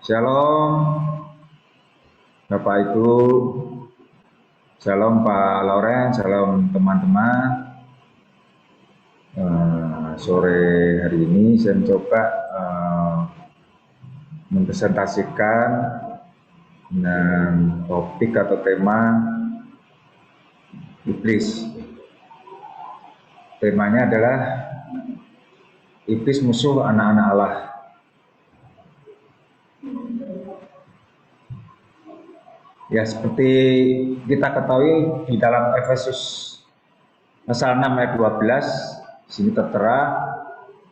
Shalom Bapak Ibu, shalom Pak Loren, shalom teman-teman. Sore hari ini saya mencoba mempresentasikan dengan topik atau tema iblis. Temanya adalah iblis musuh anak-anak Allah. Ya, seperti kita ketahui di dalam Efesus pasal 6 ayat 12 sini tertera,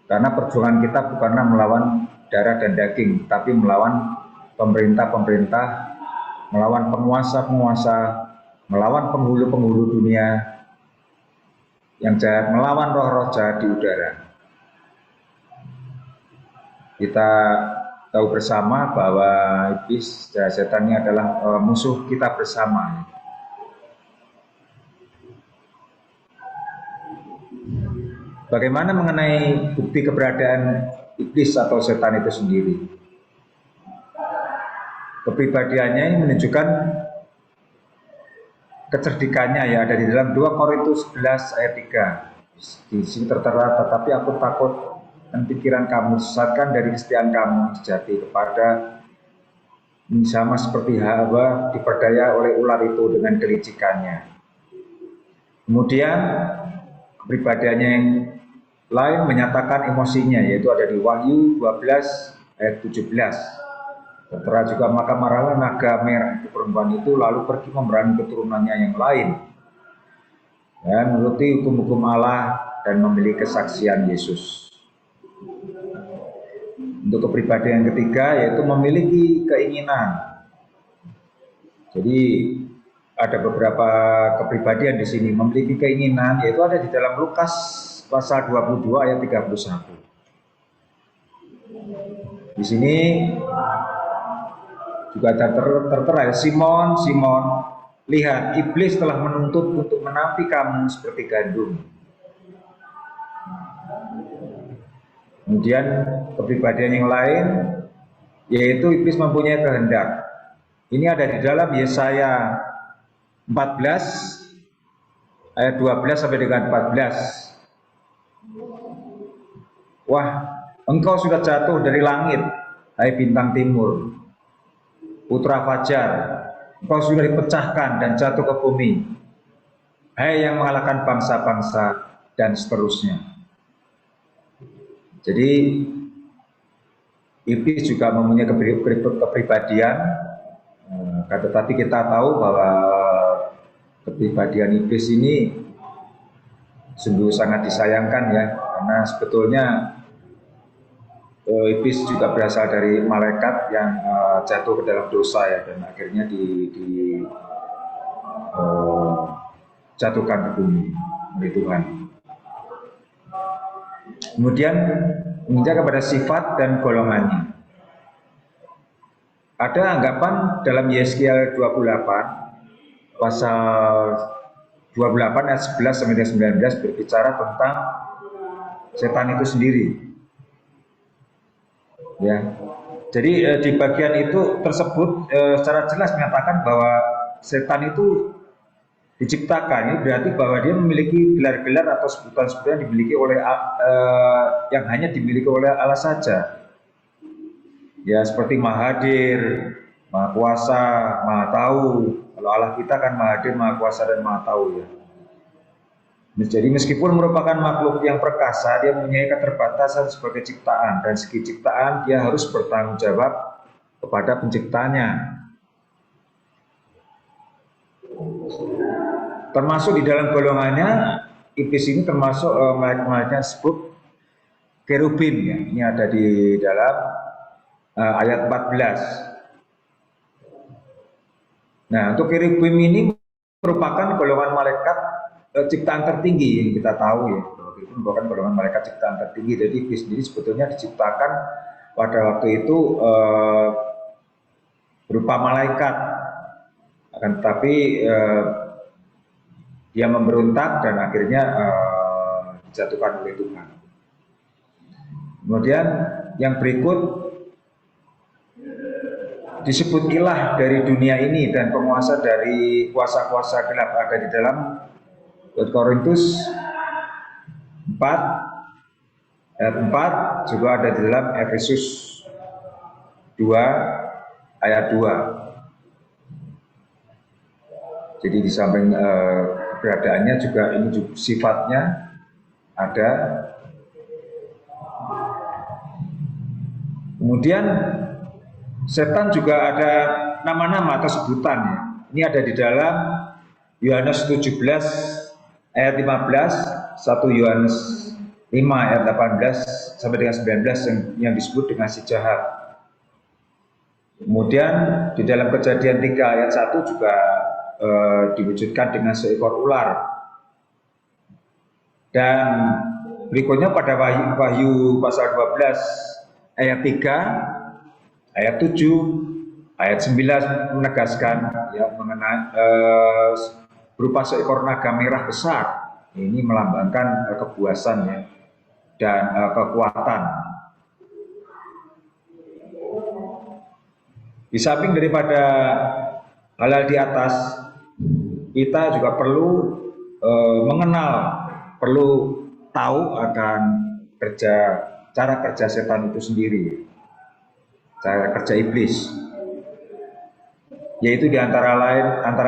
karena perjuangan kita bukanlah melawan darah dan daging, tapi melawan pemerintah-pemerintah, melawan penguasa-penguasa, melawan penghulu-penghulu dunia yang jahat, melawan roh-roh jahat di udara. Kita tahu bersama bahwa iblis dan setan ini adalah musuh kita bersama. Bagaimana mengenai bukti keberadaan iblis atau setan itu sendiri? Kepribadiannya menunjukkan kecerdikannya, ya, ada di dalam 2 Korintus 11 ayat 3. Di sini tertera, tetapi aku takut dan pikiran kamu sesatkan dari kesetiaan kamu sejati kepada sama seperti Hawa diperdaya oleh ular itu dengan kelicikannya. Kemudian kepribadiannya yang lain menyatakan emosinya, yaitu ada di Wahyu 12 ayat 17. Tertera juga, maka marahlah naga merah itu perempuan itu lalu pergi memerangi keturunannya yang lain dan menuruti hukum-hukum Allah dan memilih kesaksian Yesus. Untuk kepribadian yang ketiga yaitu memiliki keinginan. Jadi ada beberapa kepribadian di sini memiliki keinginan, yaitu ada di dalam Lukas pasal 22 ayat 31. Di sini juga tertera, Simon, Simon, lihat iblis telah menuntut untuk menampi kamu seperti gandum. Kemudian kepribadian yang lain yaitu iblis mempunyai kehendak. Ini ada di dalam Yesaya 14 ayat 12 sampai dengan 14. Wah, engkau sudah jatuh dari langit, hai bintang timur, putra fajar, engkau sudah dipecahkan dan jatuh ke bumi, hai yang mengalahkan bangsa-bangsa, dan seterusnya. Jadi iblis juga mempunyai kepribadian, tetapi kita tahu bahwa kepribadian iblis ini sungguh sangat disayangkan, ya, karena sebetulnya iblis juga berasal dari malaikat yang jatuh ke dalam dosa, ya, dan akhirnya jatuhkan ke bumi oleh Tuhan. Kemudian menginjak kepada sifat dan golongannya. Ada anggapan dalam Yeskiel 28 pasal 28 ayat 11 sampai 19 berbicara tentang setan itu sendiri. Ya. Jadi di bagian itu tersebut secara jelas menyatakan bahwa setan itu diciptakan, ini berarti bahwa dia memiliki gelar-gelar atau sebutan-sebutan yang dimiliki oleh yang hanya dimiliki oleh Allah saja. Ya, seperti Mahadir, Maha Kuasa, Maha Tahu. Kalau Allah kita kan Mahadir, Maha Kuasa, dan Maha Tahu, ya. Jadi meskipun merupakan makhluk yang perkasa, dia mempunyai keterbatasan sebagai ciptaan, dan segi ciptaan dia harus bertanggung jawab kepada penciptanya. Termasuk di dalam golongannya, iblis ini termasuk malaikat disebut kerubim, ya. Ini ada di dalam ayat 14. Nah, untuk kerubim ini merupakan golongan malaikat ciptaan tertinggi yang kita tahu, ya. Itu merupakan golongan malaikat ciptaan tertinggi. Jadi iblis sendiri sebetulnya diciptakan pada waktu itu berupa malaikat, akan tetapi dia memberontak dan akhirnya dijatuhkan oleh Tuhan. Kemudian yang berikut disebut ilah dari dunia ini dan penguasa dari kuasa-kuasa gelap ada di dalam Korintus 4 ayat 4, juga ada di dalam Efesus 2 ayat 2. Jadi di samping keberadaannya juga ini juga sifatnya ada. Kemudian setan juga ada nama-nama atau sebutannya. Ini ada di dalam Yohanes 17 ayat 15, 1 Yohanes 5 ayat 18 sampai dengan 19 yang disebut dengan si jahat. Kemudian di dalam Kejadian 3 ayat 1 juga diwujudkan dengan seekor ular. Dan berikutnya pada Wahyu pasal 12 ayat 3, ayat 7, ayat 9 menegaskan ya mengenai berupa seekor naga merah besar. Ini melambangkan kepuasan ya, dan kekuatan. Di samping daripada hal-hal di atas, kita juga perlu mengenal, perlu tahu akan cara kerja setan itu sendiri, cara kerja iblis, yaitu di antara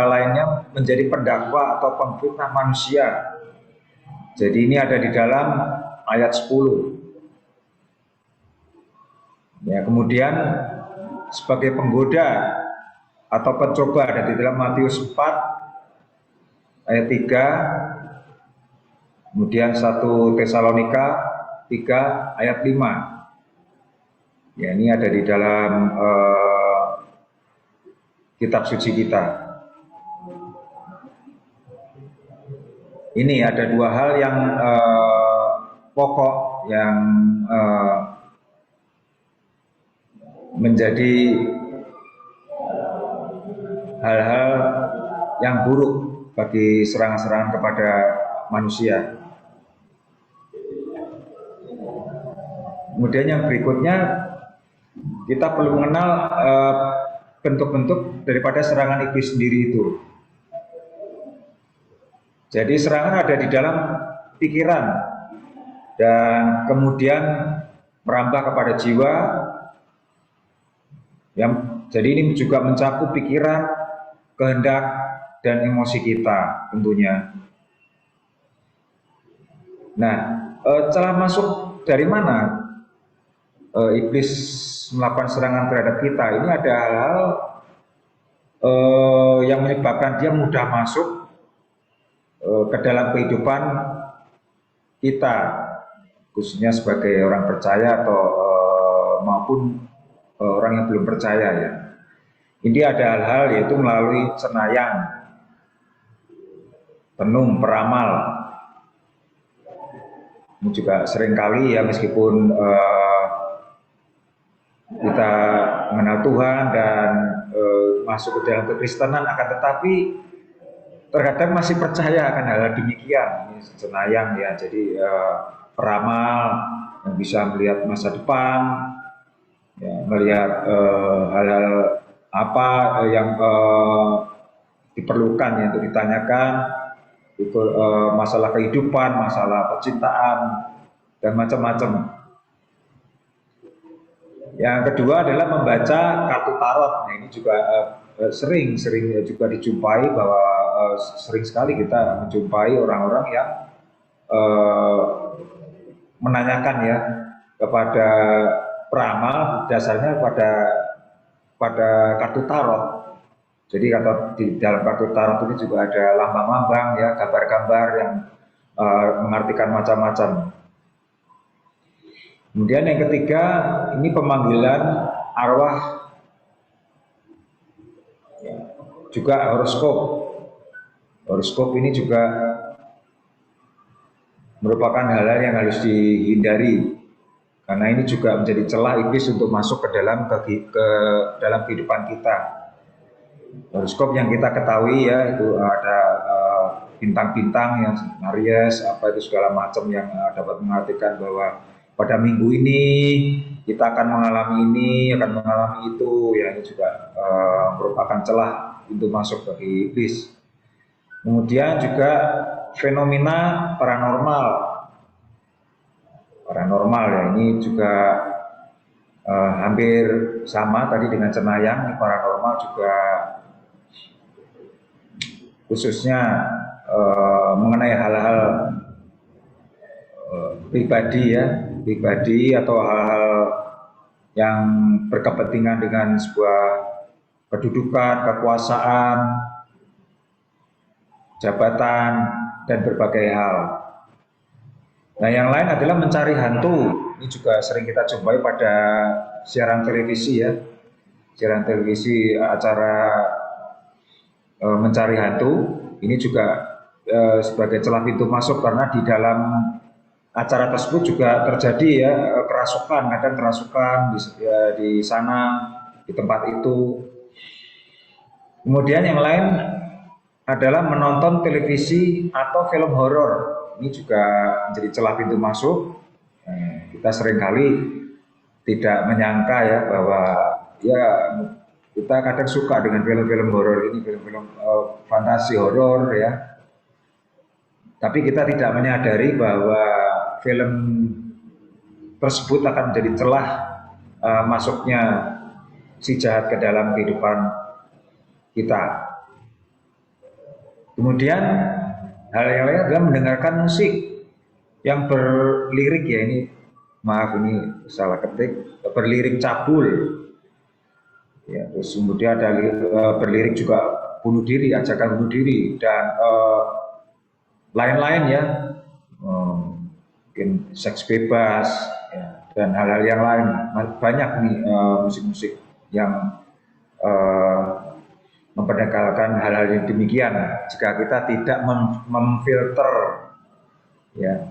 lainnya menjadi pendakwa atau pengfitnah manusia. Jadi ini ada di dalam ayat 10. Ya, kemudian sebagai penggoda atau pencoba ada di dalam Matius 4 ayat 3, kemudian 1 Tesalonika 3 ayat 5. Ya, ini ada di dalam kitab suci kita. Ini ada dua hal yang pokok yang menjadi hal-hal yang buruk bagi serangan-serangan kepada manusia. Kemudian yang berikutnya, kita perlu mengenal bentuk-bentuk daripada serangan iblis sendiri itu. Jadi serangan ada di dalam pikiran dan kemudian merambah kepada jiwa. Jadi ini juga mencakup pikiran, kehendak, dan emosi kita tentunya. Nah, celah masuk dari mana iblis melakukan serangan terhadap kita? Ini ada hal-hal yang menyebabkan dia mudah masuk ke dalam kehidupan kita, khususnya sebagai orang percaya atau maupun orang yang belum percaya ya. Ini ada hal-hal yaitu melalui cenayang, penung, peramal. Ini juga seringkali ya, meskipun kita mengenal Tuhan dan masuk ke dalam kekristenan, akan tetapi terkadang masih percaya akan hal-hal demikian. Ini cenayang ya, jadi peramal yang bisa melihat masa depan, ya, melihat hal-hal apa yang diperlukan ya, untuk ditanyakan, itu masalah kehidupan, masalah percintaan, dan macam-macam. Yang kedua adalah membaca kartu tarot. Nah, ini juga sering juga dijumpai, bahwa sering sekali kita menjumpai orang-orang yang menanyakan ya kepada peramal, dasarnya pada kartu tarot. Jadi di dalam kartu tarot ini juga ada lambang-lambang ya, gambar-gambar yang mengartikan macam-macam. Kemudian yang ketiga, ini pemanggilan arwah, juga horoskop. Horoskop ini juga merupakan hal-hal yang harus dihindari, karena ini juga menjadi celah iblis untuk masuk ke dalam kehidupan kita. Horoskop yang kita ketahui ya, itu ada bintang-bintang yang Aries, apa itu segala macam yang dapat mengartikan bahwa pada minggu ini kita akan mengalami ini, akan mengalami itu, ya ini juga merupakan celah pintu masuk bagi iblis. Kemudian juga fenomena paranormal, ya ini juga hampir sama tadi dengan cenayang. Ini paranormal juga khususnya mengenai hal-hal pribadi atau hal-hal yang berkepentingan dengan sebuah kedudukan, kekuasaan, jabatan, dan berbagai hal. Nah, yang lain adalah mencari hantu. Ini juga sering kita jumpai pada siaran televisi ya. Siaran televisi acara mencari hantu. Ini juga sebagai celah pintu masuk karena di dalam acara tersebut juga terjadi ya kerasukan, kadang kerasukan di sana, di tempat itu. Kemudian yang lain adalah menonton televisi atau film horor. Ini juga menjadi celah pintu masuk. Kita seringkali tidak menyangka ya bahwa ya kita kadang suka dengan film-film horor ini, film-film fantasi horor ya. Tapi kita tidak menyadari bahwa film tersebut akan menjadi celah masuknya si jahat ke dalam kehidupan kita. Kemudian hal yang lain adalah mendengarkan musik yang berlirik ya, ini maaf ini salah ketik, berlirik cabul ya, terus kemudian ada berlirik juga bunuh diri, ajakan bunuh diri, dan lain-lain ya, mungkin seks bebas ya, dan hal-hal yang lain. Banyak nih musik-musik yang memperdengarkan hal-hal yang demikian. Jika kita tidak memfilter ya,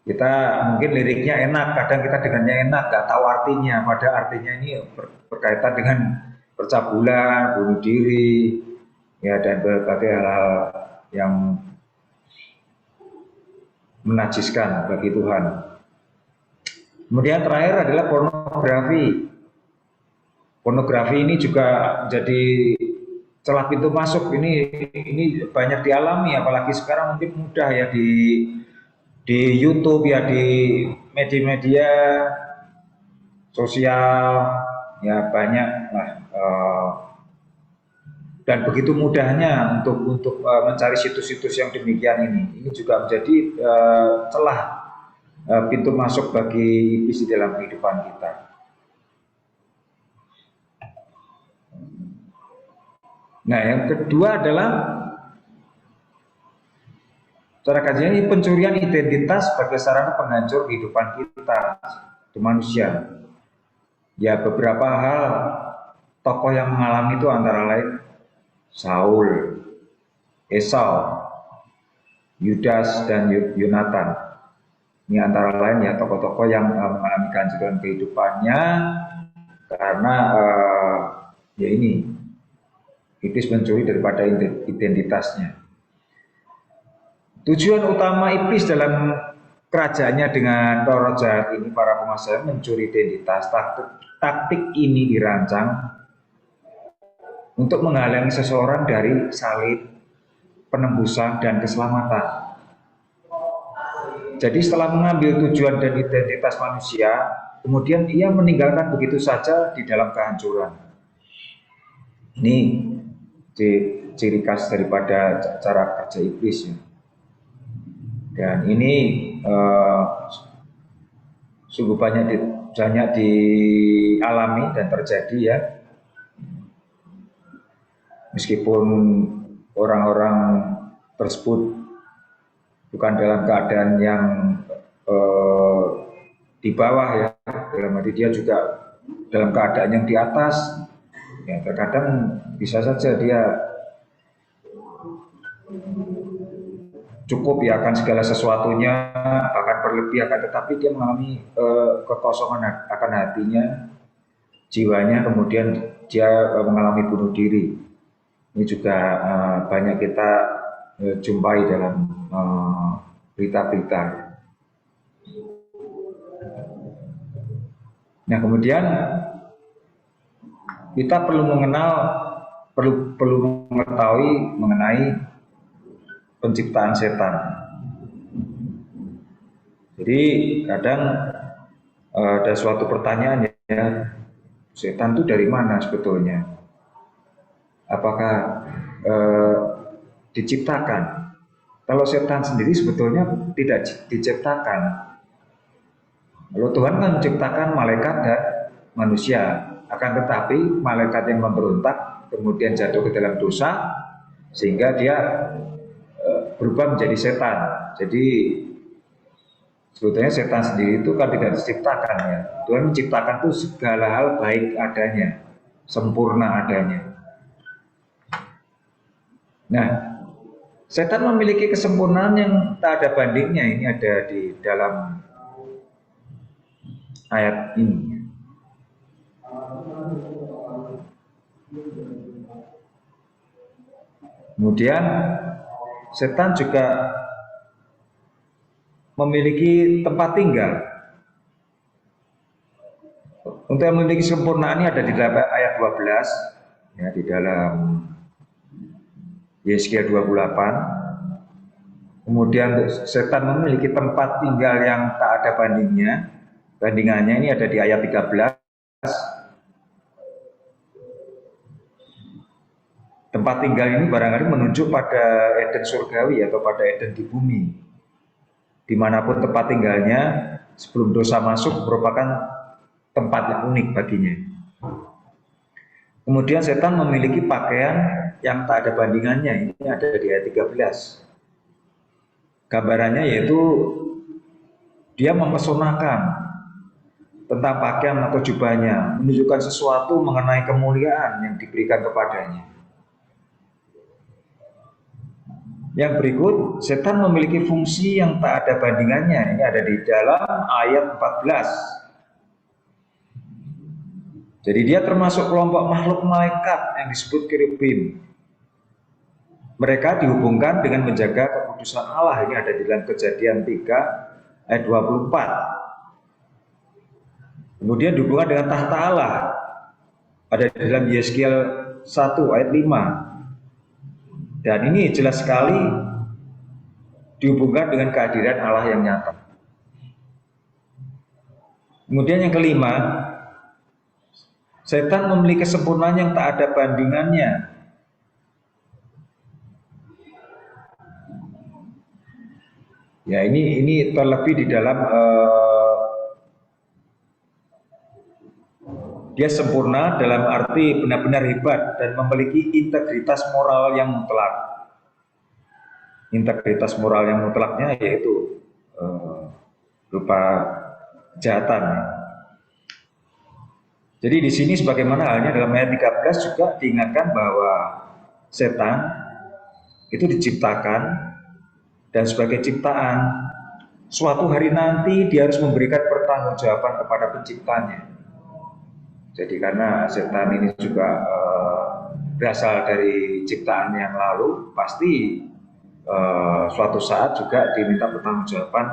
kita mungkin liriknya enak, kadang kita dengarnya enak, nggak tahu artinya, pada artinya ini berkaitan dengan percabulan, bunuh diri ya, dan berbagai hal-hal yang menajiskan bagi Tuhan. Kemudian terakhir adalah pornografi. Pornografi ini juga menjadi celah pintu masuk. Ini banyak dialami, apalagi sekarang mungkin mudah ya di YouTube ya, di media-media sosial ya, banyak lah, dan begitu mudahnya untuk mencari situs-situs yang demikian ini. Ini juga menjadi celah pintu masuk bagi iblis di dalam kehidupan kita. Nah, yang kedua adalah cara kajian ini pencurian identitas sebagai sarana penghancur kehidupan kita di manusia. Ya, beberapa hal tokoh yang mengalami itu antara lain Saul, Esau, Yudas, dan Yonatan. Ini antara lain ya tokoh-tokoh yang mengalami kehancuran kehidupannya karena ya ini iblis mencuri daripada identitasnya. Tujuan utama iblis dalam kerajaannya dengan roh jahat ini, para penguasa, mencuri identitas. Taktik ini dirancang untuk menghalangi seseorang dari salib, penembusan, dan keselamatan. Jadi setelah mengambil tujuan dan identitas manusia, kemudian ia meninggalkan begitu saja di dalam kehancuran. Ini ciri khas daripada cara kerja iblis ya. Dan ini sungguh banyak dialami dan terjadi ya. Meskipun orang-orang tersebut bukan dalam keadaan yang di bawah ya, dalam arti dia juga dalam keadaan yang di atas ya, terkadang bisa saja dia cukup ya akan segala sesuatunya, bahkan berlebih, akan tetapi dia mengalami kekosongan akan hatinya, jiwanya, kemudian dia mengalami bunuh diri. Ini juga banyak kita jumpai dalam berita-berita. Nah, kemudian kita perlu mengetahui mengenai penciptaan setan. Jadi kadang ada suatu pertanyaan ya, setan itu dari mana sebetulnya? Apakah eh, diciptakan? Kalau setan sendiri sebetulnya tidak diciptakan. Kalau Tuhan kan menciptakan malaikat dan manusia, akan tetapi malaikat yang memberontak kemudian jatuh ke dalam dosa sehingga dia berubah menjadi setan. Jadi sebetulnya setan sendiri itu kan tidak diciptakan ya. Tuhan menciptakan itu segala hal baik adanya, sempurna adanya. Nah, setan memiliki kesempurnaan yang tak ada bandingnya. Ini ada di dalam ayat ini. Kemudian setan juga memiliki tempat tinggal. Untuk yang memiliki kesempurnaan ini ada di dalam ayat 12 ya, di dalam Yesaya 28. Kemudian setan memiliki tempat tinggal yang tak ada bandingnya. Bandingannya ini ada di ayat 13. Tempat tinggal ini barangkali menunjuk pada Eden surgawi atau pada Eden di bumi. Dimanapun tempat tinggalnya sebelum dosa masuk merupakan tempat yang unik baginya. Kemudian setan memiliki pakaian yang tak ada bandingannya. Ini ada di ayat 13. Gambarannya yaitu dia mempesonakan tentang pakaian atau jubahnya, menunjukkan sesuatu mengenai kemuliaan yang diberikan kepadanya. Yang berikut, setan memiliki fungsi yang tak ada bandingannya. Ini ada di dalam ayat 14. Jadi dia termasuk kelompok makhluk malaikat yang disebut kerubim. Mereka dihubungkan dengan menjaga kekudusan Allah. Ini ada di dalam Kejadian 3 ayat 24. Kemudian dihubungkan dengan tahta Allah. Ada di dalam Yeskiel 1 ayat 5. Dan ini jelas sekali dihubungkan dengan kehadiran Allah yang nyata. Kemudian yang kelima, setan memiliki kesempurnaan yang tak ada bandingannya. Ya, ini terlebih di dalam dia sempurna dalam arti benar-benar hebat dan memiliki integritas moral yang mutlak. Integritas moral yang mutlaknya yaitu berupa kejahatan. Jadi di sini sebagaimana halnya dalam ayat 13 juga diingatkan bahwa setan itu diciptakan dan sebagai ciptaan suatu hari nanti dia harus memberikan pertanggungjawaban kepada penciptanya. Jadi karena setan ini juga berasal dari ciptaan yang lalu, pasti suatu saat juga diminta pertanggungjawaban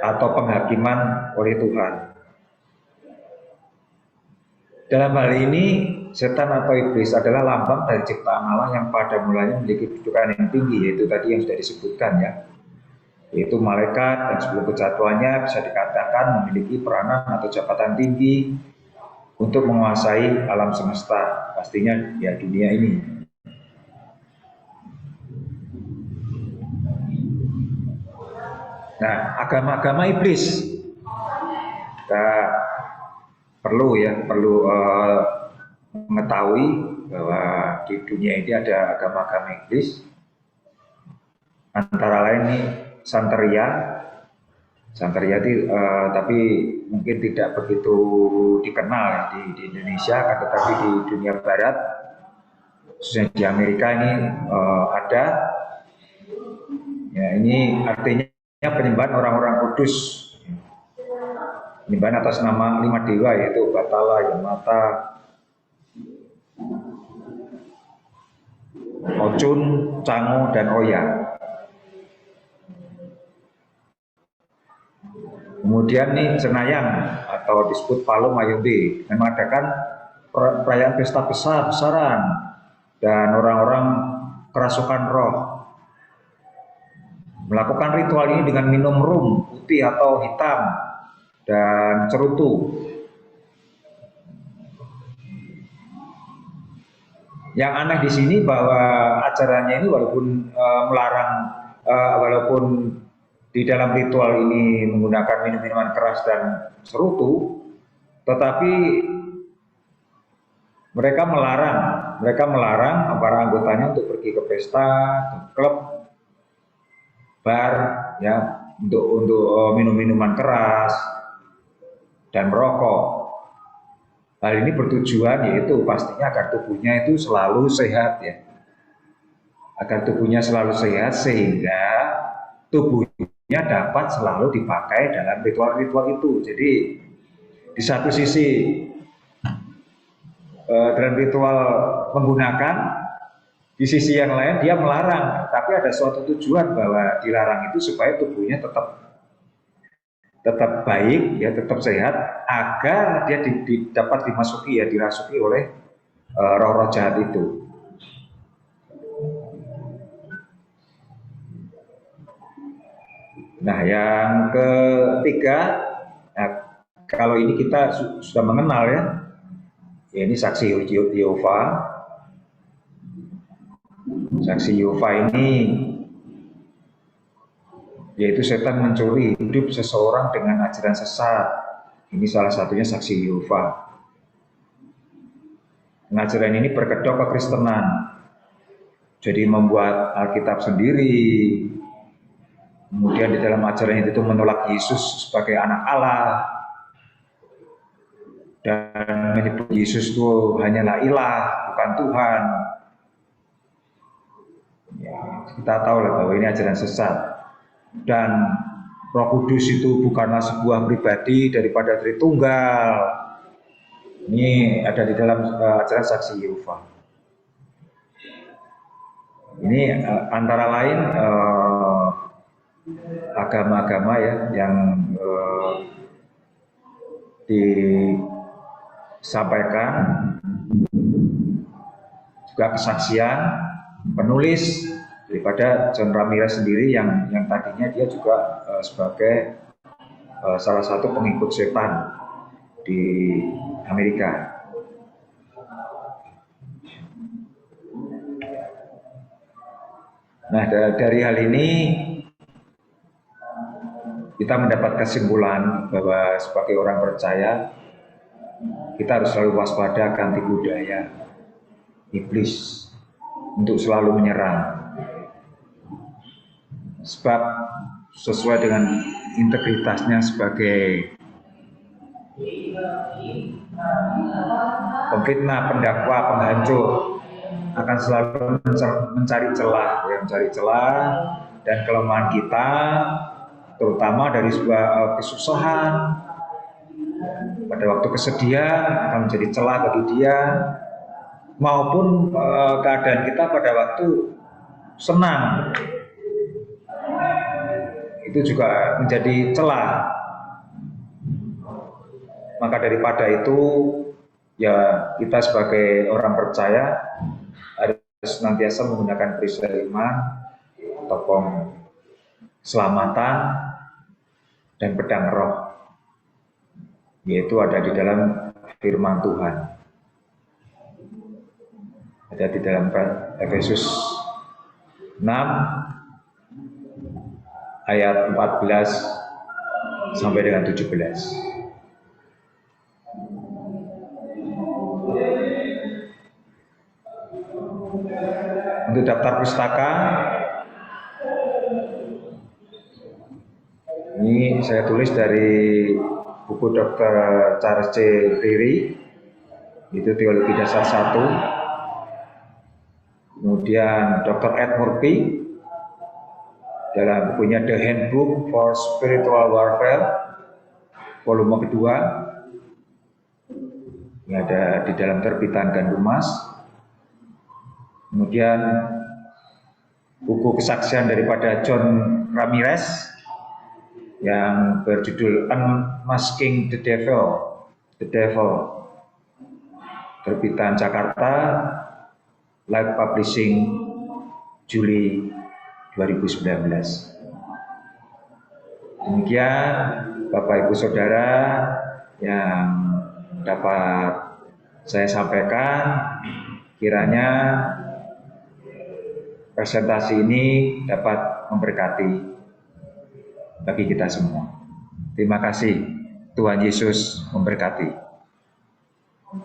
atau penghakiman oleh Tuhan. Dalam hal ini, setan atau iblis adalah lambang dari ciptaan Allah yang pada mulanya memiliki kedudukan yang tinggi, yaitu tadi yang sudah disebutkan ya, yaitu malaikat, dan sebelum kejatuhannya bisa dikatakan memiliki peranan atau jabatan tinggi untuk menguasai alam semesta, pastinya ya dunia ini. Nah, agama-agama iblis kita perlu mengetahui bahwa di dunia ini ada agama-agama iblis, antara lain nih Santeria itu tapi mungkin tidak begitu dikenal ya, di Indonesia, tetapi di dunia Barat, khususnya di Amerika ini ada. Ya, ini artinya penyembahan orang-orang kudus, penyembahan atas nama 5 dewa yaitu Batala, Yamata, Ochun, Chango, dan Oya. Kemudian nih Cenayang atau disebut Palo Mayombe mengadakan perayaan pesta besar-besaran dan orang-orang kerasukan roh melakukan ritual ini dengan minum rum putih atau hitam dan cerutu. Yang aneh di sini bahwa acaranya ini walaupun melarang, walaupun di dalam ritual ini menggunakan minum-minuman keras dan cerutu, tetapi mereka melarang para anggotanya untuk pergi ke pesta, ke klub, bar, ya, untuk minum minuman keras dan merokok. Hal ini bertujuan yaitu pastinya agar tubuhnya itu selalu sehat, ya, agar tubuhnya selalu sehat sehingga tubuhnya dapat selalu dipakai dalam ritual-ritual itu. Jadi di satu sisi dalam ritual menggunakan, di sisi yang lain dia melarang, tapi ada suatu tujuan bahwa dilarang itu supaya tubuhnya tetap baik, ya, tetap sehat, agar dia dapat dimasuki, ya, dirasuki oleh roh-roh jahat itu. Nah, yang ketiga, nah, kalau ini kita sudah mengenal, ya, ini saksi Yehova. Saksi Yehova ini yaitu setan mencuri hidup seseorang dengan ajaran sesat. Ini salah satunya saksi Yehova. Ajaran ini berkedok kekristenan, jadi membuat Alkitab sendiri. Kemudian di dalam ajaran itu menolak Yesus sebagai anak Allah dan menyebut Yesus itu hanyalah ilah, bukan Tuhan. Ya, kita tahu lah bahwa ini ajaran sesat. Dan Roh Kudus itu bukanlah sebuah pribadi daripada Tritunggal. Ini ada di dalam ajaran saksi Yehova. Ini antara lain agama-agama, ya, yang disampaikan, juga kesaksian penulis daripada John Ramirez sendiri yang tadinya dia juga sebagai salah satu pengikut setan di Amerika. Nah, dari hal ini kita mendapat kesimpulan bahwa sebagai orang percaya kita harus selalu waspada akan tipu daya iblis untuk selalu menyerang. Sebab sesuai dengan integritasnya sebagai pemfitnah, pendakwa, penghancur, akan selalu mencari celah dan kelemahan kita, terutama dari sebuah kesusahan, pada waktu kesedihan akan menjadi celah bagi dia, maupun keadaan kita pada waktu senang itu juga menjadi celah. Maka daripada itu, ya, kita sebagai orang percaya harus senantiasa menggunakan perisai iman, topeng keselamatan, dan pedang roh, yaitu ada di dalam firman Tuhan. Ada di dalam Efesus 6 ayat 14 sampai dengan 17. Untuk daftar pustaka, ini saya tulis dari buku Dr. Charles C. Riri, itu Teologi Dasar 1. Kemudian Dr. Ed Murphy dalam bukunya The Handbook for Spiritual Warfare, volume kedua, ini ada di dalam terbitan Gandum Mas. Kemudian buku kesaksian daripada John Ramirez, yang berjudul Unmasking the Devil, terbitan Jakarta, Light Publishing, Juli 2019. Demikian Bapak Ibu Saudara yang dapat saya sampaikan, kiranya presentasi ini dapat memberkati bagi kita semua. Terima kasih. Tuhan Yesus memberkati.